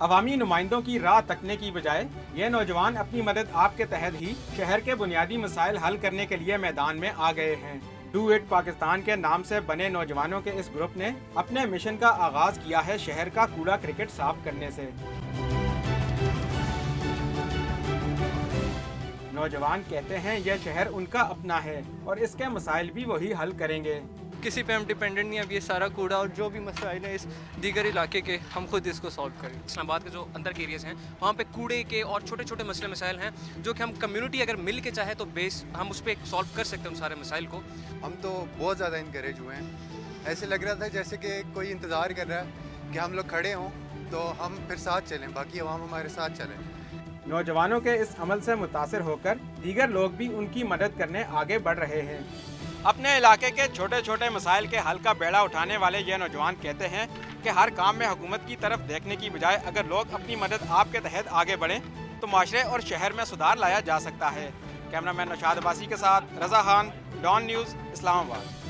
अवामी नुमाइंदों की राह तकने की बजाय ये नौजवान अपनी मदद आपके तहत ही शहर के बुनियादी मसाइल हल करने के लिए मैदान में आ गए हैं। डू इट पाकिस्तान के नाम से बने नौजवानों के इस ग्रुप ने अपने मिशन का आगाज किया है शहर का कूड़ा क्रिकेट साफ करने से। नौजवान कहते हैं यह शहर उनका अपना है और इसके मसाइल भी वही हल करेंगे। किसी पे हम डिपेंडेंट नहीं है। अब ये सारा कूड़ा और जो भी मसाइल है इस दीगर इलाके के, हम खुद इसको सॉल्व करें। इस्लामाबाद के जो अंदर के एरियाज़ हैं वहाँ पे कूड़े के और छोटे छोटे मसले मसाइल हैं जो कि हम कम्युनिटी अगर मिल के चाहे तो बेस हम उस पर सॉल्व कर सकते हैं उन सारे मसाइल को। हम तो बहुत ज़्यादा इनकरेज हुए हैं। ऐसे लग रहा था जैसे कि कोई इंतज़ार कर रहा है कि हम लोग खड़े हों तो हम फिर साथ चलें, बाकी अवाम हमारे साथ चलें। नौजवानों के इस अमल से मुतासिर होकर दीगर लोग भी उनकी मदद करने आगे बढ़ रहे हैं। अपने इलाके के छोटे छोटे मसाइल के हल का बेड़ा उठाने वाले ये नौजवान कहते हैं कि हर काम में हुकूमत की तरफ देखने की बजाय अगर लोग अपनी मदद आपके तहत आगे बढ़ें तो माशरे और शहर में सुधार लाया जा सकता है। कैमरामैन नौशाद अब्बासी के साथ रजा खान, डॉन न्यूज़, इस्लामाबाद।